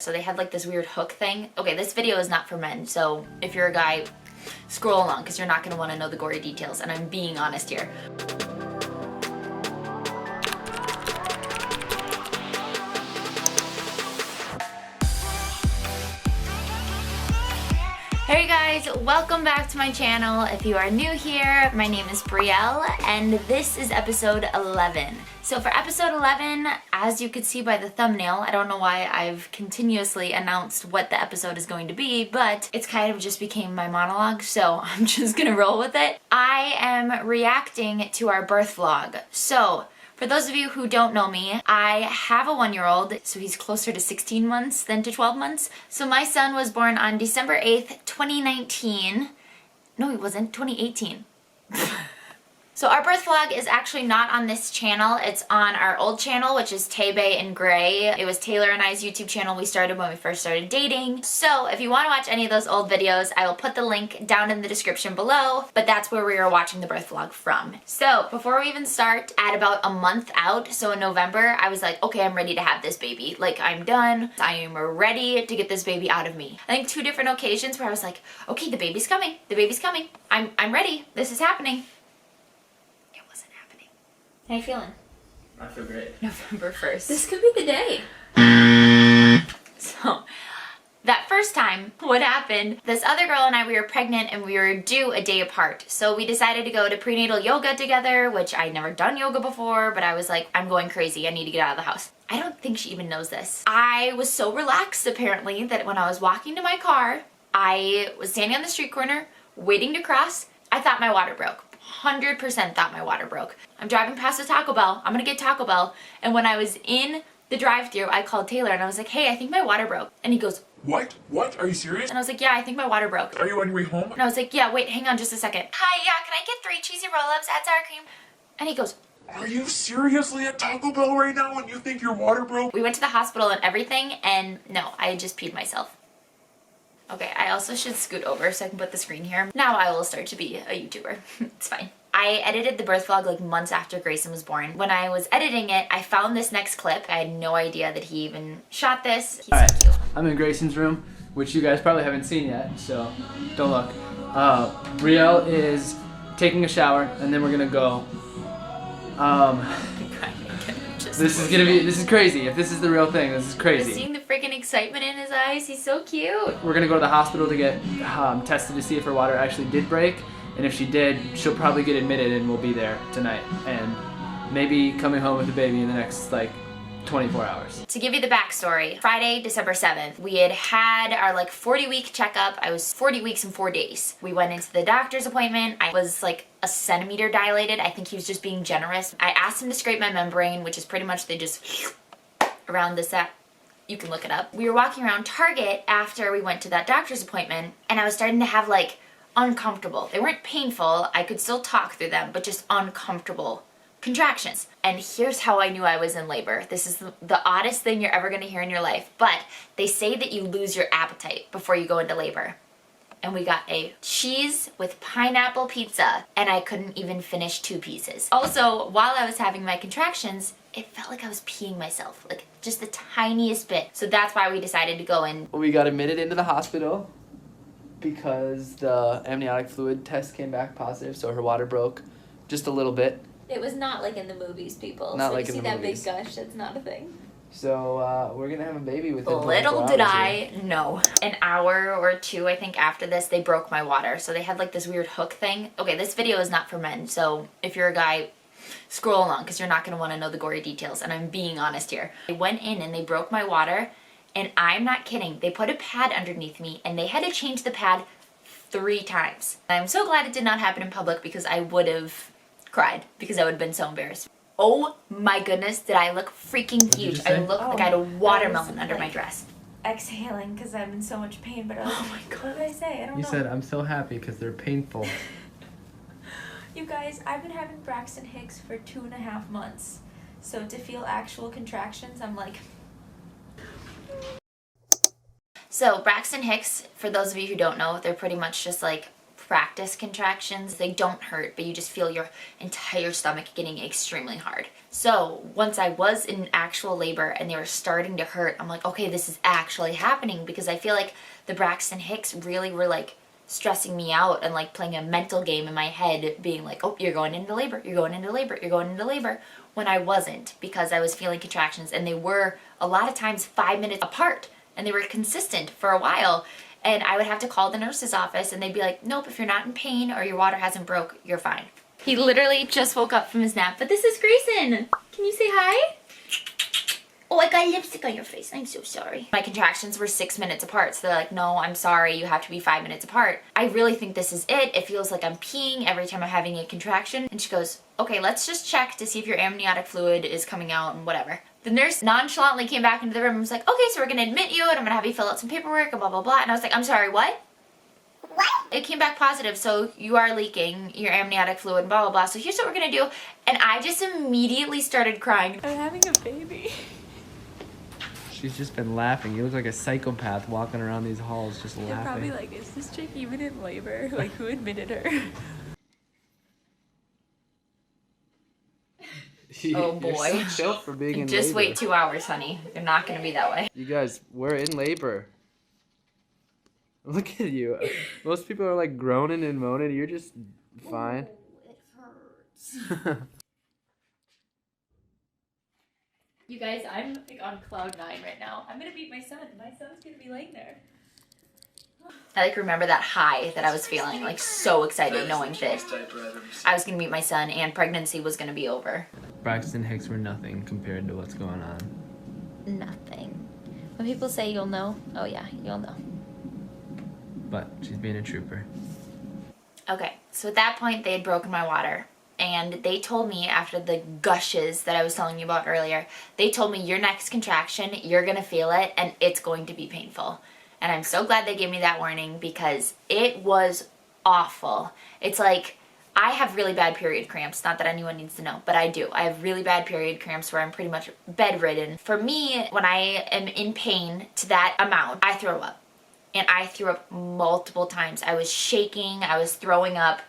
So they had like this weird hook thing. Okay, this video is not for men, so if you're a guy, scroll along because you're not going to want to know the gory details, and I'm being honest here. Hey guys, welcome back to my channel. If you are new here, my name is Brielle and this is episode 11. So for episode 11, as you could see by the thumbnail, I don't know why I've continuously announced what the episode is going to be, but it's kind of just became my monologue, so I'm just gonna roll with it. I am reacting to our birth vlog. So for those of you who don't know me, I have a 1-year-old, so he's closer to 16 months than to 12 months. So my son was born on December 8th, 2019. No, he wasn't, 2018. So our birth vlog is actually not on this channel. It's on our old channel, which is Tabe and Gray. It was Taylor and I's YouTube channel we started when we first started dating. So if you want to watch any of those old videos, I will put the link down in the description below, but that's where we are watching the birth vlog from. So before we even start, at about a month out, so in November, I was like, okay, I'm ready to have this baby. Like, I'm done. I am ready to get this baby out of me. I think 2 different occasions where I was like, okay, the baby's coming. The baby's coming. I'm ready. This is happening. How you feeling? I feel great. November 1st. This could be the day. So, that first time, what happened, this other girl and I, we were pregnant and we were due a day apart. So we decided to go to prenatal yoga together, which I'd never done yoga before, but I was like, I'm going crazy. I need to get out of the house. I don't think she even knows this. I was so relaxed, apparently, that when I was walking to my car, I was standing on the street corner, waiting to cross. I thought my water broke. 100% thought my water broke. I'm driving past a Taco Bell. I'm gonna get Taco Bell. And when I was in the drive-thru, I called Taylor and I was like, hey, I think my water broke. And he goes, What? What? Are you serious? and I was like, yeah, I think my water broke. Are you on your way home? And I was like, yeah, wait, hang on just a second. Hi, yeah, can I get 3 cheesy roll-ups, add sour cream? And he goes, Are you seriously at Taco Bell right now and you think your water broke? we went to the hospital and everything, and no, I had just peed myself. Okay, I also should scoot over so I can put the screen here. Now I will start to be a YouTuber. It's fine. I edited the birth vlog like months after Grayson was born. When I was editing it, I found this next clip. I had no idea that he even shot this. He's so cute. I'm in Grayson's room, which you guys probably haven't seen yet, so don't look. Brielle is taking a shower, and then we're gonna go. This is crazy. If this is the real thing, this is crazy. Seeing the freaking excitement in his eyes, he's so cute. We're gonna go to the hospital to get tested to see if her water actually did break, and if she did, she'll probably get admitted and we'll be there tonight, and maybe coming home with the baby in the next like 24 hours. To give you the backstory, Friday, December 7th, we had our like 40-week checkup. I was 40 weeks and 4 days. We went into the doctor's appointment. I was like a centimeter dilated. I think he was just being generous. I asked him to scrape my membrane, which is pretty much they just around this sac. You can look it up. We were walking around Target after we went to that doctor's appointment, and I was starting to have like uncomfortable. They weren't painful. I could still talk through them, but just uncomfortable contractions. And here's how I knew I was in labor. This is the oddest thing you're ever gonna hear in your life, but they say that you lose your appetite before you go into labor. And we got a cheese with pineapple pizza, and I couldn't even finish 2 pieces. Also, while I was having my contractions, it felt like I was peeing myself, like just the tiniest bit. So that's why we decided to go in. We got admitted into the hospital because the amniotic fluid test came back positive, so her water broke just a little bit. It was not like in the movies, people. Not so like you in see the that movies. big gush, that's not a thing. So we're gonna have a baby within 24 Little hours did here. I know. An hour or 2, I think, after this, they broke my water. So they had like this weird hook thing. Okay, this video is not for men, so if you're a guy, scroll along because you're not going to want to know the gory details, and I'm being honest here. They went in and they broke my water, and I'm not kidding. They put a pad underneath me, and they had to change the pad 3 times. I'm so glad it did not happen in public because I would have cried because I would have been so embarrassed. Oh my goodness, did I look freaking huge. I looked like I had a watermelon under my dress. Exhaling because I'm in so much pain, but I was Oh my God. what did I say? I don't You know. said I'm so happy because they're painful. You guys, I've been having Braxton Hicks for 2.5 months. So to feel actual contractions, I'm like... So Braxton Hicks, for those of you who don't know, they're pretty much just like practice contractions. They don't hurt, but you just feel your entire stomach getting extremely hard. So once I was in actual labor and they were starting to hurt, I'm like, okay, this is actually happening, because I feel like the Braxton Hicks really were like stressing me out and like playing a mental game in my head, being like, oh, you're going into labor, you're going into labor, you're going into labor, when I wasn't, because I was feeling contractions, and they were a lot of times 5 minutes apart, and they were consistent for a while. And I would have to call the nurse's office and they'd be like, nope, if you're not in pain or your water hasn't broke, you're fine. He literally just woke up from his nap, but this is Grayson. Can you say hi? Oh, I got lipstick on your face. I'm so sorry. My contractions were 6 minutes apart. So they're like, no, I'm sorry. You have to be 5 minutes apart. I really think this is it. It feels like I'm peeing every time I'm having a contraction. And she goes, okay, let's just check to see if your amniotic fluid is coming out and whatever. The nurse nonchalantly came back into the room and was like, okay, so we're going to admit you and I'm going to have you fill out some paperwork and blah, blah, blah. And I was like, I'm sorry, what? What? It came back positive, so you are leaking your amniotic fluid and blah, blah, blah. So here's what we're going to do. And I just immediately started crying. I'm having a baby. She's just been laughing. You look like a psychopath walking around these halls just laughing. They're probably like, is this chick even in labor? Like, who admitted her? Oh boy. You're so chill for being in Just labor. wait 2 hours, honey. They're not going to be that way. You guys, we're in labor. Look at you. Most people are like groaning and moaning. You're just fine. Ooh, it hurts. You guys, I'm like on cloud 9 right now. I'm gonna beat my son. My son's gonna be laying there. I like remember that high that I was feeling, like so excited knowing that I was gonna meet my son and pregnancy was gonna be over. Braxton Hicks were nothing compared to what's going on. Nothing. When people say you'll know, oh yeah, you'll know. But she's being a trooper. Okay, so at that point they had broken my water. And they told me, after the gushes that I was telling you about earlier, they told me your next contraction, you're gonna feel it and it's going to be painful. And I'm so glad they gave me that warning, because it was awful. It's like, I have really bad period cramps. Not that anyone needs to know, but I do. I have really bad period cramps where I'm pretty much bedridden. For me, when I am in pain to that amount, I throw up. And I threw up multiple times. I was shaking, I was throwing up.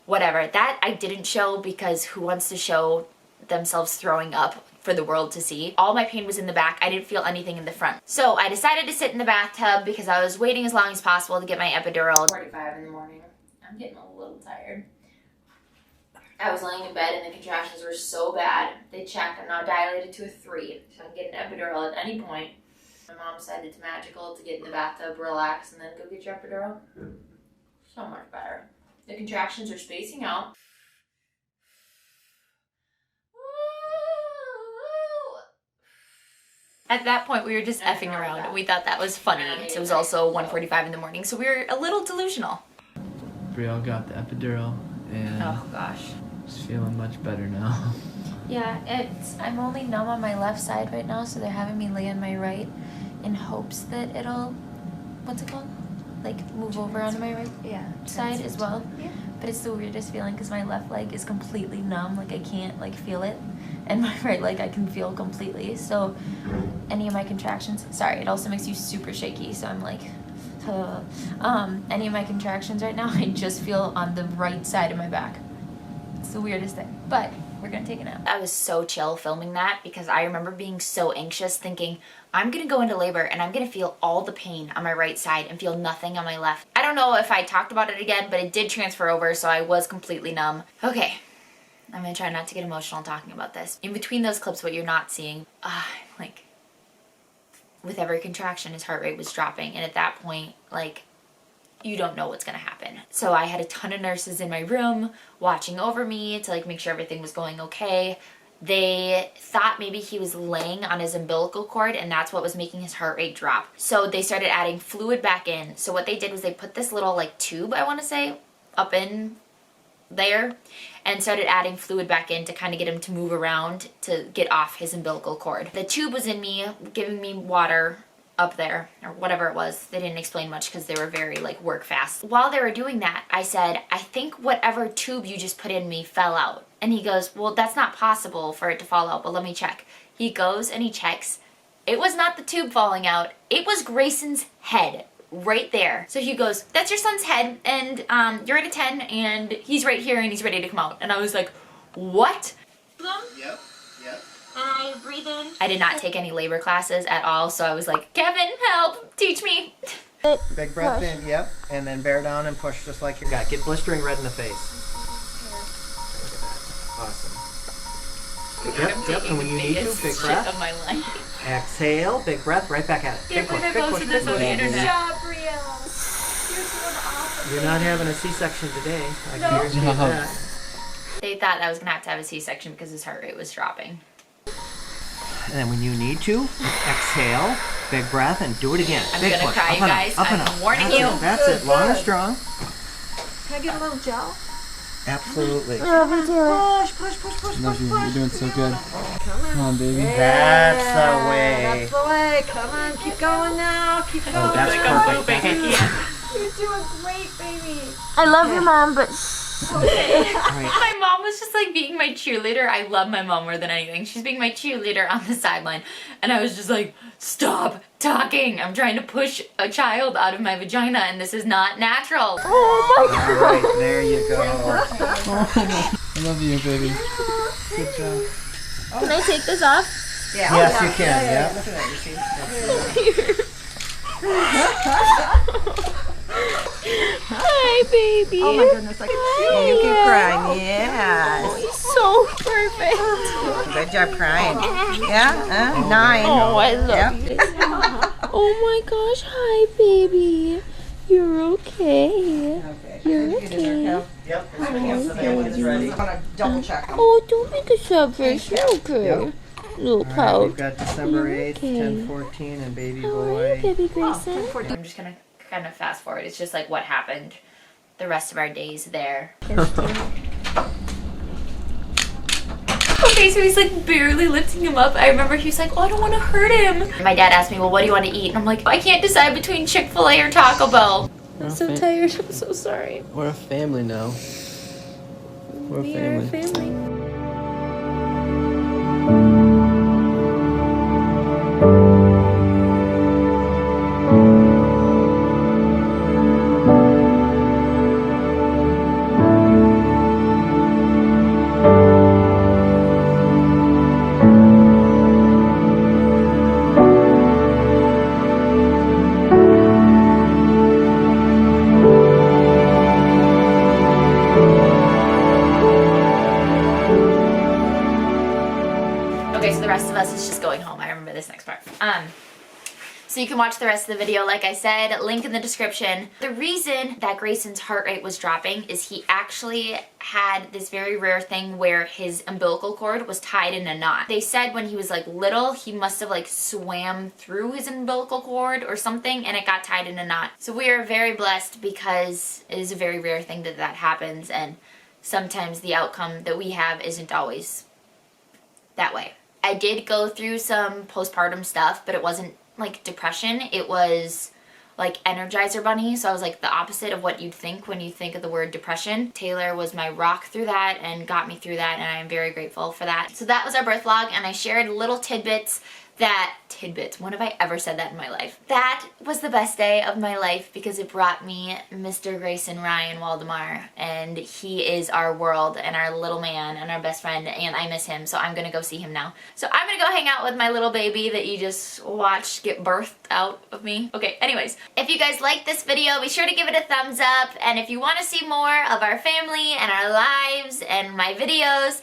Whatever. That I didn't show, because who wants to show themselves throwing up for the world to see? All my pain was in the back. I didn't feel anything in the front. So I decided to sit in the bathtub because I was waiting as long as possible to get my epidural. 45 in the morning. I'm getting a little tired. I was laying in bed and the contractions were so bad. They checked. I'm now dilated to a 3. So I can get an epidural at any point. My mom said it's magical to get in the bathtub, relax, and then go get your epidural. So much better. The contractions are spacing out. At that point, we were just effing around. We thought that was funny. It was also 1:45 in the morning, so we were a little delusional. Brielle got the epidural and Oh gosh. she's feeling much better now. Yeah, I'm only numb on my left side right now, so they're having me lay on my right in hopes that it'll, what's it called? Like move over onto my right side as well. Yeah. But it's the weirdest feeling because my left leg is completely numb, like I can't like feel it, and my right leg I can feel completely. So any of my contractions, sorry, it also makes you super shaky, so I'm like any of my contractions right now I just feel on the right side of my back. It's the weirdest thing, but we're gonna take it out. I was so chill filming that because I remember being so anxious, thinking I'm gonna go into labor and I'm gonna feel all the pain on my right side and feel nothing on my left. I don't know if I talked about it again, but it did transfer over, so I was completely numb. Okay, I'm gonna try not to get emotional talking about this. In between those clips, what you're not seeing, like, with every contraction, his heart rate was dropping, and at that point, like, you don't know what's gonna happen. So I had a ton of nurses in my room watching over me to like make sure everything was going okay. They thought maybe he was laying on his umbilical cord and that's what was making his heart rate drop. So they started adding fluid back in. So what they did was they put this little like tube, I wanna say, up in there and started adding fluid back in to kind of get him to move around to get off his umbilical cord. The tube was in me, giving me water up there or whatever it was. They didn't explain much because they were very like work fast. While they were doing that, I said, I think whatever tube you just put in me fell out. And he goes, well, that's not possible for it to fall out, but let me check. He goes and he checks. It was not the tube falling out. It was Grayson's head right there. So he goes, that's your son's head, and you're at a 10, and he's right here, and he's ready to come out. And I was like, what? Yep. And I breathe in. I did not take any labor classes at all, so I was like, Kevin, help, teach me. Big breath in, yep. And then bear down and push just like you got. Get blistering red in the face. Awesome. Yep. And when you need to, big breath. Of my life. Exhale, big breath, right back at it. Big push, big push, big push. Good job, Brielle. You're doing awesome. You're not having a C-section today. I guarantee you that. They thought I was gonna have to have a C-section because his heart rate was dropping. And then when you need to, exhale, big breath, and do it again. I'm big gonna push. cry, Up you and guys. up, up and I'm up. warning That's you. it, that's it. Long and strong. Can I get a little gel? Absolutely. Push. You're doing so good. Come on, baby. That's the way. That's the way. Come on, keep going now. Keep going. Oh, that's perfect. You're doing great, baby. I love your mom, but Okay. my mom was just like being my cheerleader. I love my mom more than anything. She's being my cheerleader on the sideline. And I was just like, stop talking. I'm trying to push a child out of my vagina and this is not natural. Oh my God. All right, there you go. I love you, baby. Good job. Can I take this off? Yeah. Yes, you can. Yeah. Look at that. You see? Hi, baby. Oh my goodness! You keep crying. Yes. He's so perfect. Good job crying. Yeah. 9. Oh, I love you. Oh my gosh. Hi, baby. You're okay. You're okay. Yep. So then when it's ready. I'm gonna double check them. Oh, don't make a separation. You're okay. Yep. Little All right, pout. we've got December 8th, Okay. 10:14, and baby Hi, boy. baby Grayson. I'm just gonna kind of fast forward. It's just like what happened the rest of our days there. Okay, so he's like barely lifting him up. I remember he was like, oh, I don't want to hurt him. My dad asked me, well, what do you want to eat? And I'm like, I can't decide between Chick-fil-A or Taco Bell. I'm so tired. I'm so sorry. We're a family now. We're a We are a family. family. Okay, so the rest of us is just going home. I remember this next part. So you can watch the rest of the video, like I said, link in the description. The reason that Grayson's heart rate was dropping is he actually had this very rare thing where his umbilical cord was tied in a knot. They said when he was like little, he must have like swam through his umbilical cord or something and it got tied in a knot. So we are very blessed because it is a very rare thing that happens, and sometimes the outcome that we have isn't always that way. I did go through some postpartum stuff, but it wasn't like depression. It was like Energizer Bunny. So I was like the opposite of what you'd think when you think of the word depression. Taylor was my rock through that and got me through that, and I am very grateful for that. So that was our birth vlog, and I shared little tidbits. When have I ever said that in my life? That was the best day of my life because it brought me Mr. Grayson Ryan Waldemar, and he is our world and our little man and our best friend, and I miss him, so I'm gonna go see him now. So I'm gonna go hang out with my little baby that you just watched get birthed out of me. Okay, anyways, if you guys like this video, be sure to give it a thumbs up, and if you want to see more of our family and our lives and my videos,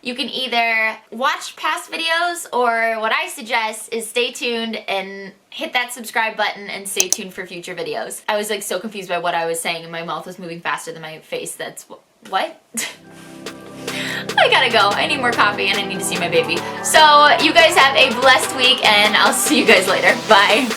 you can either watch past videos, or what I suggest is stay tuned and hit that subscribe button and stay tuned for future videos. I was like so confused by what I was saying and my mouth was moving faster than my face. That's what? I gotta go. I need more coffee and I need to see my baby. So you guys have a blessed week and I'll see you guys later. Bye.